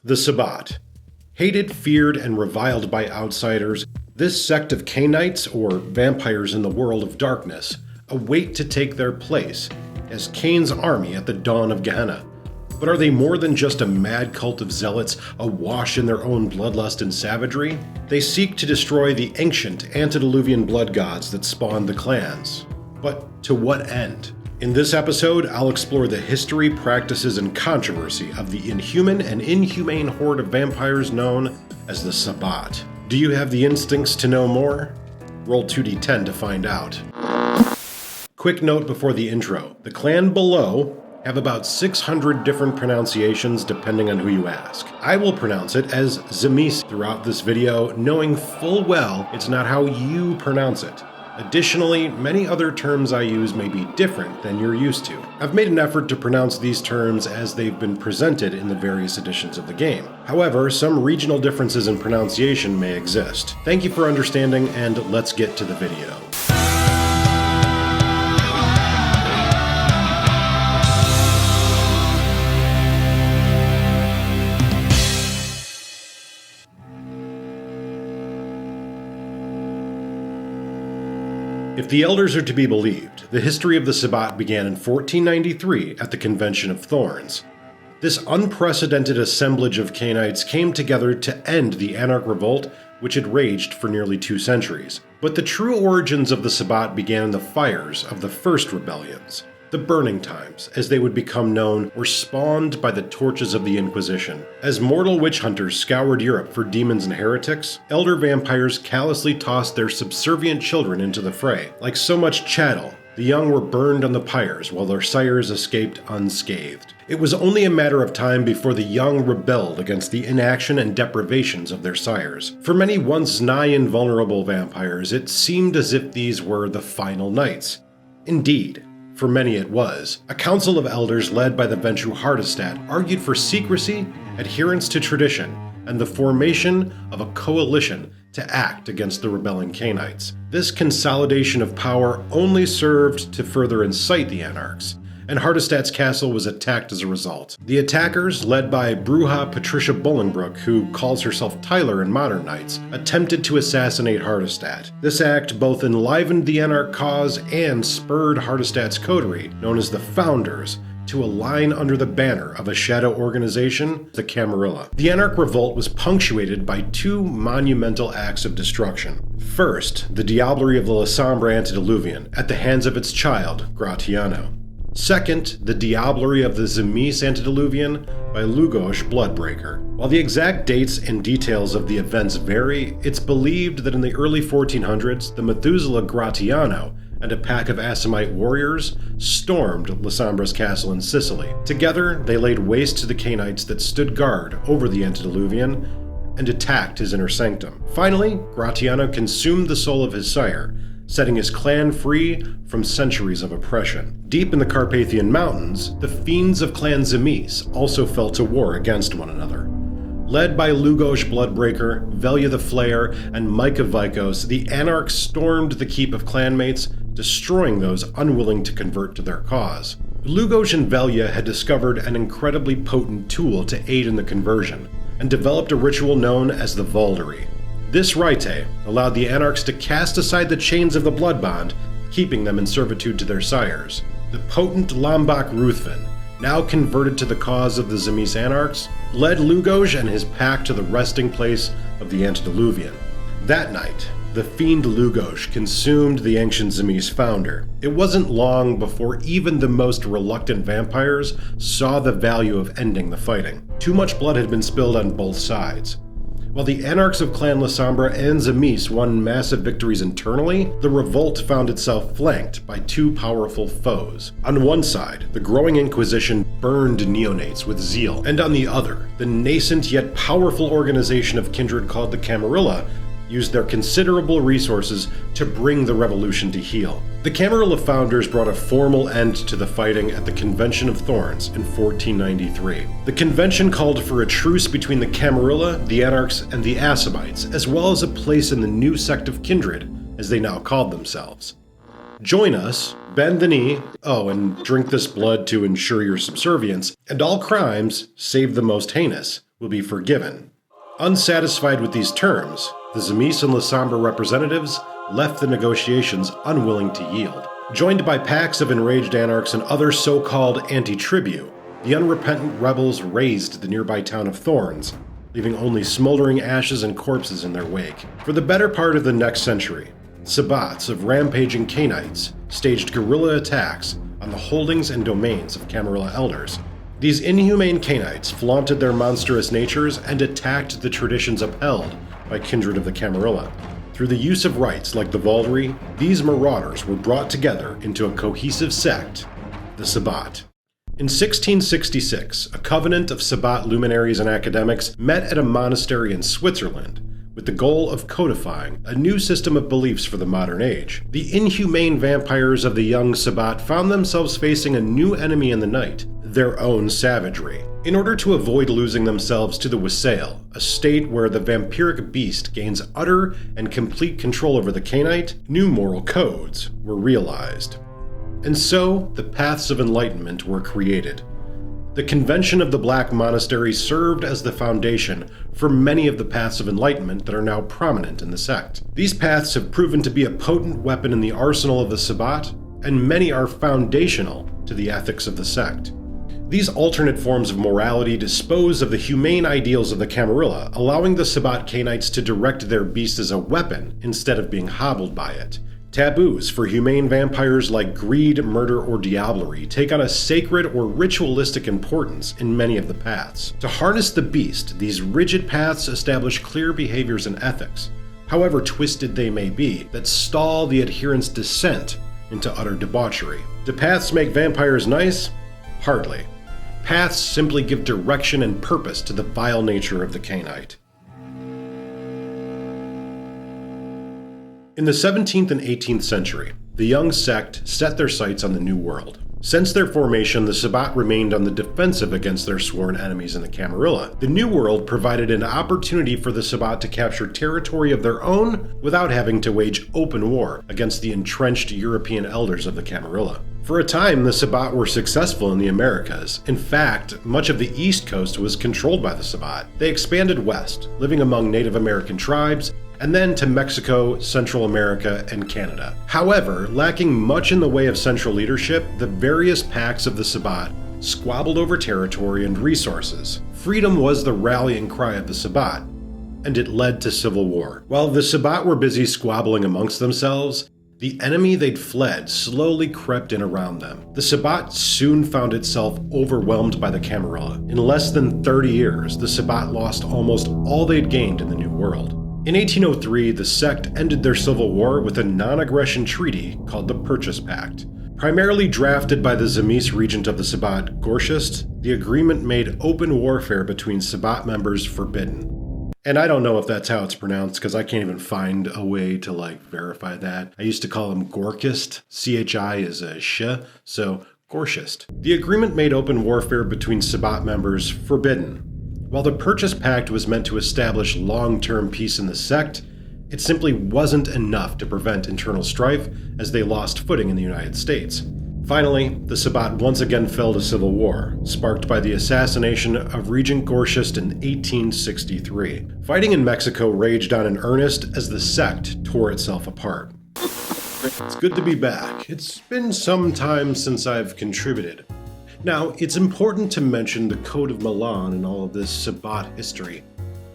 The Sabbat. Hated, feared, and reviled by outsiders, this sect of Cainites, or vampires in the world of darkness, await to take their place as Cain's army at the dawn of Gehenna. But are they more than just a mad cult of zealots awash in their own bloodlust and savagery? They seek to destroy the ancient antediluvian blood gods that spawned the clans. But to what end? In this episode, I'll explore the history, practices, and controversy of the inhuman and inhumane horde of vampires known as the Sabbat. Do you have the instincts to know more? Roll 2d10 to find out. Quick note before the intro. The clan below have about 600 different pronunciations depending on who you ask. I will pronounce it as Tzimisce throughout this video, knowing full well it's not how you pronounce it. Additionally, many other terms I use may be different than you're used to. I've made an effort to pronounce these terms as they've been presented in the various editions of the game. However, some regional differences in pronunciation may exist. Thank you for understanding, and let's get to the video. If the elders are to be believed, the history of the Sabbat began in 1493 at the Convention of Thorns. This unprecedented assemblage of Cainites came together to end the Anarch Revolt, which had raged for nearly 2 centuries. But the true origins of the Sabbat began in the fires of the first rebellions. The Burning Times, as they would become known, were spawned by the torches of the Inquisition. As mortal witch hunters scoured Europe for demons and heretics, elder vampires callously tossed their subservient children into the fray. Like so much chattel, the young were burned on the pyres while their sires escaped unscathed. It was only a matter of time before the young rebelled against the inaction and deprivations of their sires. For many once nigh invulnerable vampires, it seemed as if these were the final nights. Indeed, for many it was. A council of elders led by the Ventrue Hardestat argued for secrecy, adherence to tradition, and the formation of a coalition to act against the rebelling Cainites. This consolidation of power only served to further incite the anarchs, and Hardestat's castle was attacked as a result. The attackers, led by Bruja Patricia Bollinggbroke, who calls herself Tyler in modern nights, attempted to assassinate Hardestat. This act both enlivened the anarch cause and spurred Hardestat's coterie, known as the Founders, to align under the banner of a shadow organization, the CAMARILLA. The Anarch Revolt was punctuated by 2 monumental acts of destruction. First, the diablerie of the Lasombra Antediluvian at the hands of its child, Gratiano. Second, the diablerie of the Tzimisce Antediluvian by Lugos Bloodbreaker. While the exact dates and details of the events vary, it's believed that in the early 1400s, the Methuselah Gratiano and a pack of Assamite warriors stormed Lasombra's castle in Sicily. Together, they laid waste to the Cainites that stood guard over the Antediluvian and attacked his inner sanctum. Finally, Gratiano consumed the soul of his sire, setting his clan free from centuries of oppression. Deep in the Carpathian Mountains, the fiends of Clan Tzimisce also fell to war against one another. Led by Lugos Bloodbreaker, Velia the Flayer, and Micah Vikos, the Anarchs stormed the keep of clanmates, destroying those unwilling to convert to their cause. Lugos and Velia had discovered an incredibly potent tool to aid in the conversion, and developed a ritual known as the Vauldery. This rite allowed the Anarchs to cast aside the chains of the blood bond, keeping them in servitude to their sires. The potent LAMBACH RUTHVEN, now converted to the cause of the Tzimisce Anarchs, led Lugos and his pack to the resting place of the Antediluvian. That night, the fiend Lugos consumed the ancient Tzimisce founder. It wasn't long before even the most reluctant vampires saw the value of ending the fighting. Too much blood had been spilled on both sides. While the Anarchs of Clan Lasombra and Tzimisce won massive victories internally, the revolt found itself flanked by 2 powerful foes. On one side, the growing Inquisition burned neonates with zeal, and on the other, the nascent yet powerful organization of kindred called the Camarilla used their considerable resources to bring the revolution to heel. The Camarilla founders brought a formal end to the fighting at the Convention of Thorns in 1493. The convention called for a truce between the Camarilla, the Anarchs, and the Assamites, as well as a place in the new sect of kindred, as they now called themselves. Join us, bend the knee, and drink this blood to ensure your subservience, and all crimes, save the most heinous, will be forgiven. Unsatisfied with these terms, the Tzimisce and Lasombra representatives left the negotiations unwilling to yield. Joined by packs of enraged anarchs and other so-called anti-tribu, the unrepentant rebels razed the nearby town of Thorns, leaving only smoldering ashes and corpses in their wake. For the better part of the next century, Sabbats of rampaging Cainites staged guerrilla attacks on the holdings and domains of Camarilla elders. These inhumane Cainites flaunted their monstrous natures and attacked the traditions upheld by kindred of the Camarilla. Through the use of rites like the Vauldery, these marauders were brought together into a cohesive sect, the Sabbat. In 1666, a covenant of Sabbat luminaries and academics met at a monastery in Switzerland with the goal of codifying a new system of beliefs for the modern age. The inhumane vampires of the young Sabbat found themselves facing a new enemy in the night, their own savagery. In order to avoid losing themselves to the WASSAIL, a state where the vampiric beast gains utter and complete control over the Cainite, new moral codes were realized. And so, the Paths of Enlightenment were created. The Convention of the Black Monasteries served as the foundation for many of the Paths of Enlightenment that are now prominent in the sect. These paths have proven to be a potent weapon in the arsenal of the Sabbat, and many are foundational to the ethics of the sect. These alternate forms of morality dispose of the humane ideals of the Camarilla, allowing the Sabbat Cainites to direct their beast as a weapon instead of being hobbled by it. Taboos for humane vampires like greed, murder, or diablerie take on a sacred or ritualistic importance in many of the paths. To harness the beast, these rigid paths establish clear behaviors and ethics, however twisted they may be, that stall the adherents' descent into utter debauchery. Do paths make vampires nice? Hardly. Paths simply give direction and purpose to the vile nature of the Cainite. In the 17th and 18th century, the young sect set their sights on the New World. Since their formation, the Sabbat remained on the defensive against their sworn enemies in the Camarilla. The New World provided an opportunity for the Sabbat to capture territory of their own without having to wage open war against the entrenched European elders of the Camarilla. For a time, the Sabbat were successful in the Americas. In fact, much of the East Coast was controlled by the Sabbat. They expanded west, living among Native American tribes, and then to Mexico, Central America, and Canada. However, lacking much in the way of central leadership, the various pacts of the Sabbat squabbled over territory and resources. Freedom was the rallying cry of the Sabbat, and it led to civil war. While the Sabbat were busy squabbling amongst themselves, the enemy they'd fled slowly crept in around them. The Sabbat soon found itself overwhelmed by the Camarilla. In less than 30 years, the Sabbat lost almost all they'd gained in the New World. In 1803, the sect ended their civil war with a non-aggression treaty called the Purchase Pact. Primarily drafted by the Tzimisce regent of the Sabbat, Gorshist, the agreement made open warfare between Sabbat members forbidden. And I don't know if that's how it's pronounced, because I can't even find a way to, verify that. I used to call him Gorkist. CHI is a sh, so Gorshist. The agreement made open warfare between Sabbat members forbidden. While the Purchase Pact was meant to establish long-term peace in the sect, it simply wasn't enough to prevent internal strife as they lost footing in the United States. Finally, the Sabbat once again fell to civil war, sparked by the assassination of Regent Gorshist in 1863. Fighting in Mexico raged on in earnest as the sect tore itself apart. It's good to be back. It's been some time since I've contributed. Now, it's important to mention the Code of Milan in all of this Sabbat history.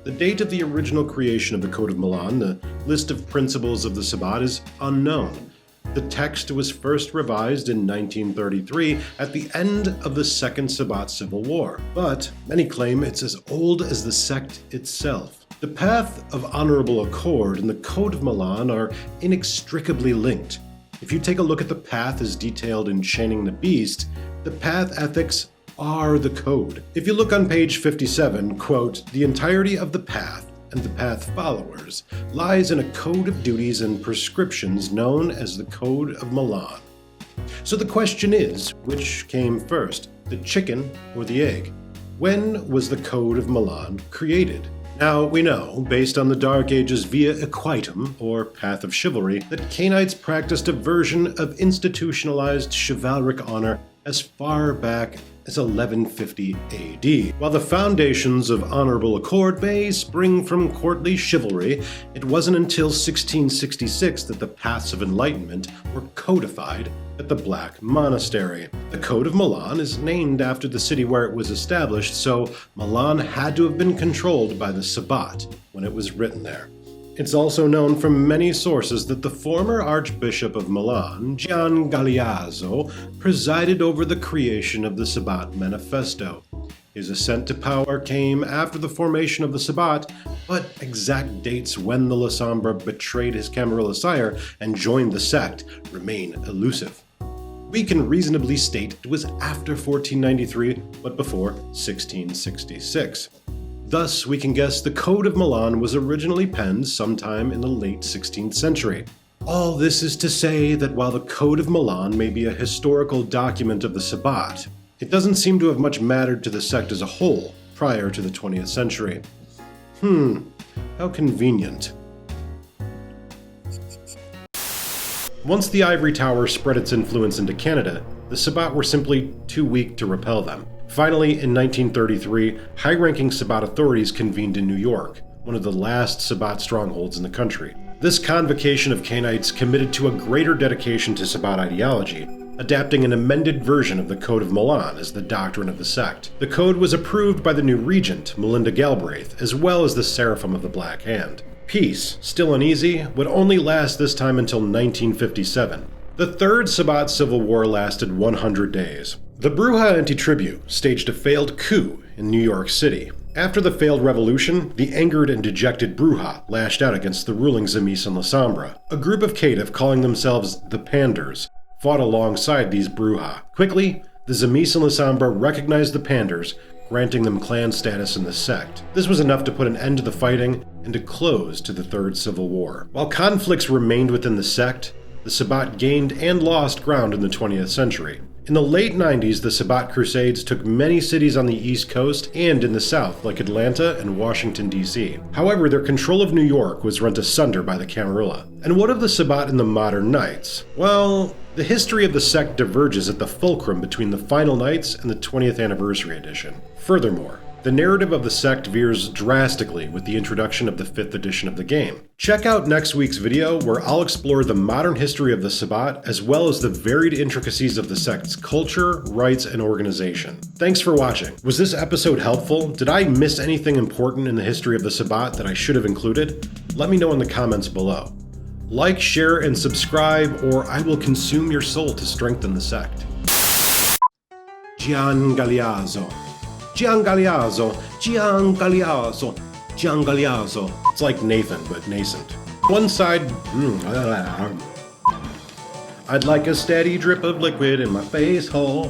The date of the original creation of the Code of Milan, the list of principles of the Sabbat, is unknown. The text was first revised in 1933 at the end of the Second Sabbat Civil War, but many claim it's as old as the sect itself. The path of honorable accord and the Code of Milan are inextricably linked. If you take a look at the path as detailed in Chaining the Beast, the path ethics are the code. If you look on page 57, quote, "The entirety of the path and the path followers lies in a code of duties and prescriptions known as the Code of Milan." So the question is, which came first, the chicken or the egg? When was the Code of Milan created? Now, we know, based on the Dark Ages via equitum, or path of chivalry, that Cainites practiced a version of institutionalized chivalric honor as far back as 1150 AD. While the foundations of honorable accord may spring from courtly chivalry, it wasn't until 1666 that the paths of enlightenment were codified at the Black Monastery. The Code of Milan is named after the city where it was established, so Milan had to have been controlled by the Sabbat when it was written there. It's also known from many sources that the former Archbishop of Milan, Gian Galeazzo, presided over the creation of the Sabbat Manifesto. His ascent to power came after the formation of the Sabbat, but exact dates when the Lasombra betrayed his Camarilla sire and joined the sect remain elusive. We can reasonably state it was after 1493, but before 1666. Thus, we can guess the Code of Milan was originally penned sometime in the late 16th century. All this is to say that while the Code of Milan may be a historical document of the Sabbat, it doesn't seem to have much mattered to the sect as a whole prior to the 20th century. How convenient. Once the Ivory Tower spread its influence into Canada, the Sabbat were simply too weak to repel them. Finally, in 1933, high-ranking Sabbat authorities convened in New York, one of the last Sabbat strongholds in the country. This convocation of Cainites committed to a greater dedication to Sabbat ideology, adapting an amended version of the Code of Milan as the doctrine of the sect. The code was approved by the new regent, Melinda Galbraith, as well as the Seraphim of the Black Hand. Peace, still uneasy, would only last this time until 1957. The Third Sabbat Civil War lasted 100 days. The Bruja Anti-Tribu staged a failed coup in New York City. After the failed revolution, the angered and dejected Bruja lashed out against the ruling Tzimisce and Lasombra. A group of caitiff calling themselves the Panders fought alongside these Bruja. Quickly, the Tzimisce and Lasombra recognized the Panders, granting them clan status in the sect. This was enough to put an end to the fighting and to close to the Third Civil War. While conflicts remained within the sect, the Sabbat gained and lost ground in the 20th century. In the late 90s, the Sabbat Crusades took many cities on the East Coast and in the South, like Atlanta and Washington, D.C. However, their control of New York was rent asunder by the Camarilla. And what of the Sabbat in the modern Knights? Well, the history of the sect diverges at the fulcrum between the Final Knights and the 20th Anniversary Edition. Furthermore, the narrative of the sect veers drastically with the introduction of the 5th edition of the game. Check out next week's video where I'll explore the modern history of the Sabbat as well as the varied intricacies of the sect's culture, rites, and organization. Thanks for watching. Was this episode helpful? Did I miss anything important in the history of the Sabbat that I should have included? Let me know in the comments below. Like, share, and subscribe, or I will consume your soul to strengthen the sect. Gian Galeazzo. Gian Galeazzo, Gian Galeazzo, Gian Galeazzo. It's like Nathan, but nascent. One side, I'd like a steady drip of liquid in my face hole.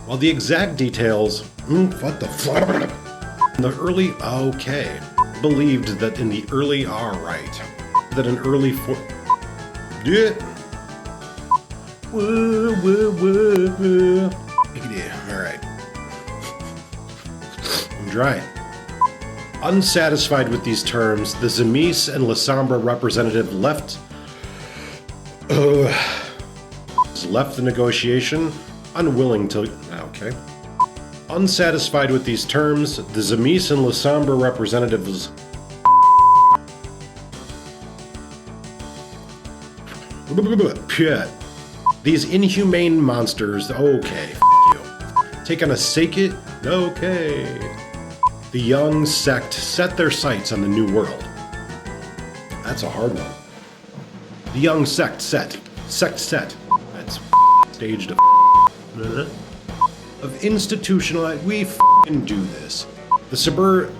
While the exact details, what the fuck? The early, okay, believed that in the early, alright, that an early yeah. Woo, woo, woo, woo. Alright. I'm dry. Unsatisfied with these terms, the Tzimisce and Lasombra representative left the negotiation, unwilling to... Okay. Unsatisfied with these terms, the Tzimisce and Lasombra representatives... These inhumane monsters... Okay, you. Take on a sacred... Okay. The young sect set their sights on the New World. That's a hard one. The young sect set. That's staged of institutionalized. We do this. The suburban.